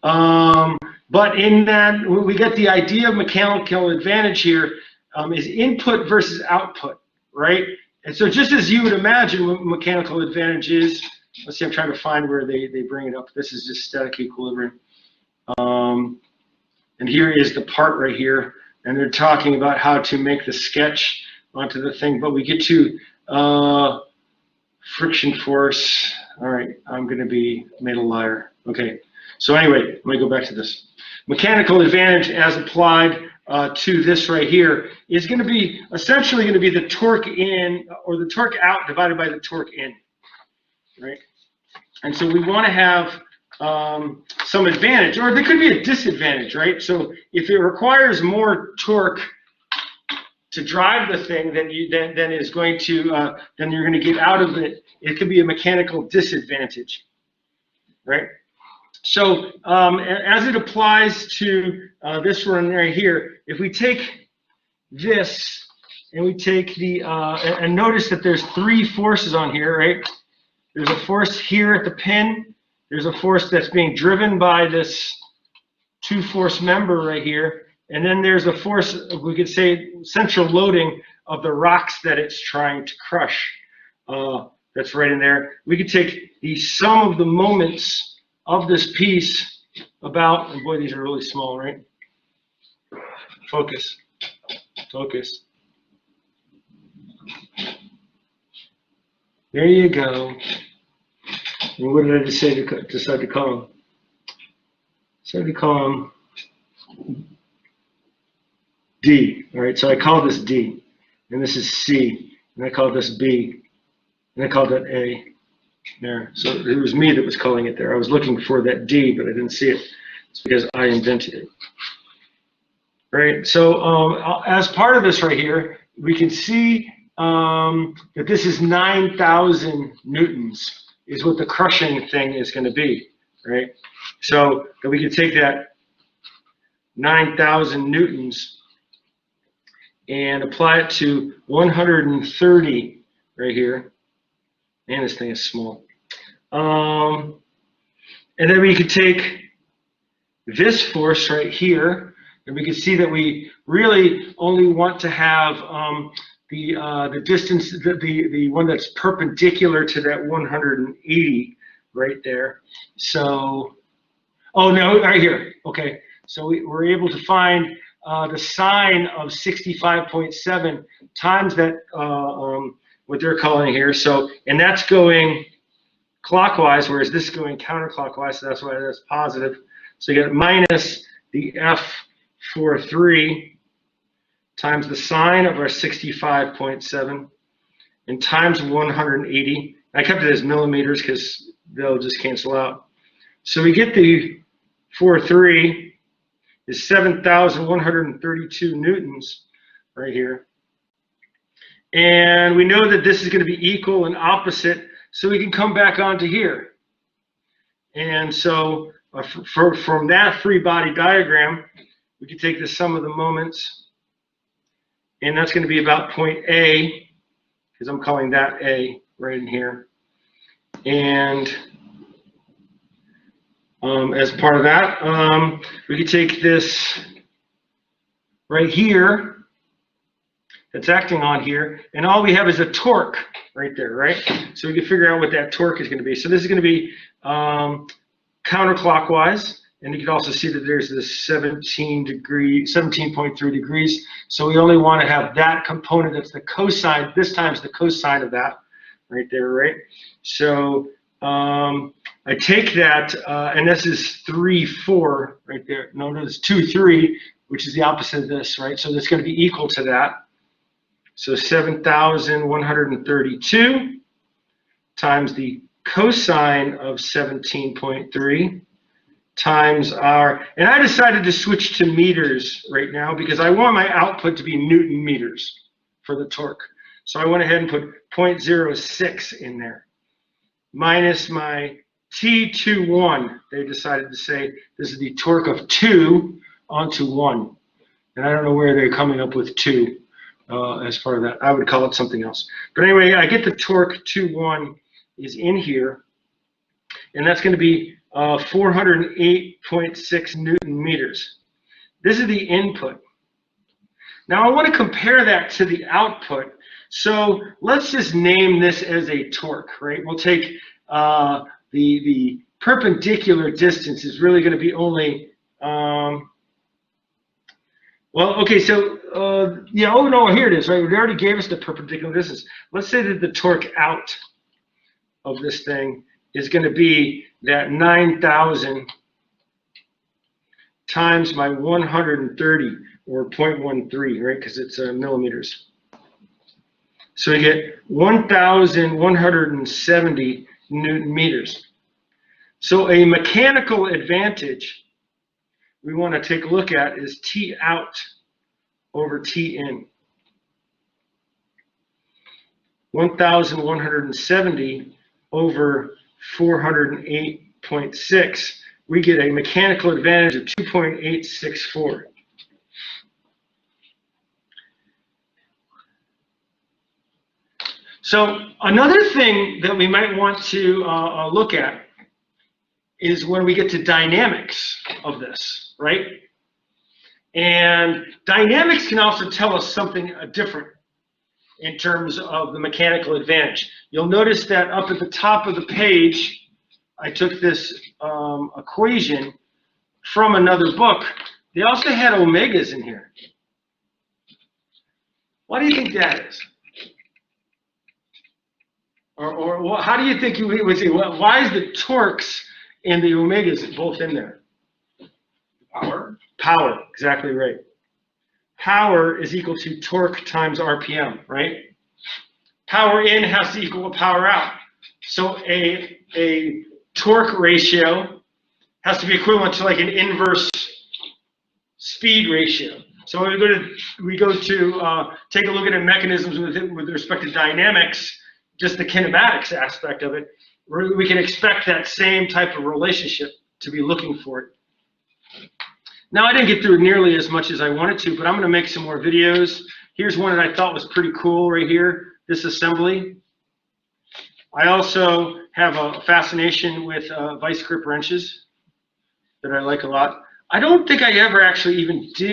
But in that, we get the idea of mechanical advantage here is input versus output, right? And so just as you would imagine what mechanical advantage is, let's see, I'm trying to find where they bring it up. This is just static equilibrium. And here is the part right here. And they're talking about how to make the sketch onto the thing. But we get to friction force. All right, I'm going to be made a liar. Okay, so anyway, let me go back to this. Mechanical advantage as applied to this right here is going to be essentially going to be the torque in or the torque out divided by the torque in, right? And so we want to have some advantage, or there could be a disadvantage, right? So if it requires more torque to drive the thing, then is going to then you're going to get out of it. It could be a mechanical disadvantage, right? So as it applies to this one right here, if we take this and we take the and notice that there's three forces on here, right? There's a force here at the pin. There's a force that's being driven by this two-force member right here. And then there's a force, we could say, central loading of the rocks that it's trying to crush. That's right in there. We could take the sum of the moments of this piece about, and boy, these are really small, right? Focus. Focus. There you go. And what did I decide to call them? Decided to call them D. All right, so I call this D, and this is C, and I call this B, and I call that A. There. So it was me that was calling it there. I was looking for that D, but I didn't see it. It's because I invented it. Right. So as part of this right here, we can see that this is 9,000 newtons is what the crushing thing is going to be. Right. So that we can take that 9,000 newtons and apply it to 130 right here. Man, this thing is small. And then we could take this force right here, and we can see that we really only want to have the distance, the one that's perpendicular to that 180 right there. So, oh no, right here. Okay, so we're able to find the sine of 65.7 times that. What they're calling here. So, and that's going clockwise, whereas this is going counterclockwise, so that's why that's positive. So you get minus the F43 times the sine of our 65.7 and times 180. I kept it as millimeters because they'll just cancel out. So we get the 43 is 7,132 newtons right here. And we know that this is going to be equal and opposite, so we can come back onto here. And so from that free body diagram, we can take the sum of the moments, and that's going to be about point A, because I'm calling that A right in here. And as part of that, we could take this right here, that's acting on here, and all we have is a torque right there, right? So we can figure out what that torque is going to be. So this is going to be counterclockwise, and you can also see that there's this 17.3 degrees. So we only want to have that component that's the cosine. This time's the cosine of that right there, right? So I take that, and this is 3, 4 right there. No, it's 2, 3, which is the opposite of this, right? So that's going to be equal to that. So 7,132 times the cosine of 17.3 times our, and I decided to switch to meters right now because I want my output to be Newton meters for the torque. So I went ahead and put 0.06 in there, minus my T21. They decided to say this is the torque of 2 onto 1. And I don't know where they're coming up with 2 as part of that. I would call it something else. But anyway, I get the torque 2.1 is in here. And that's going to be 408.6 Newton meters. This is the input. Now I want to compare that to the output. So let's just name this as a torque, right? We'll take the perpendicular distance is really going to be only, well, okay, so, yeah, oh no, here it is, right? It already gave us the perpendicular distance. Let's say that the torque out of this thing is going to be that 9,000 times my 130, or 0.13, right? Because it's millimeters. So you get 1,170 Newton meters. So a mechanical advantage we want to take a look at is T out over T in. 1,170 over 408.6, we get a mechanical advantage of 2.864. So another thing that we might want to look at is when we get to dynamics of this, right? And dynamics can also tell us something different in terms of the mechanical advantage. You'll notice that up at the top of the page, I took this equation from another book. They also had omegas in here. What do you think that is? Or how do you think you would say, well, why is the torques and the omegas both in there? Power. Power, exactly right. Power is equal to torque times RPM, right? Power in has to equal power out. So a torque ratio has to be equivalent to like an inverse speed ratio. So when we go to take a look at mechanisms with respect to dynamics, just the kinematics aspect of it, we can expect that same type of relationship to be looking for it. Now, I didn't get through nearly as much as I wanted to, but I'm going to make some more videos. Here's one that I thought was pretty cool right here, this assembly. I also have a fascination with vice grip wrenches that I like a lot. I don't think I ever actually even did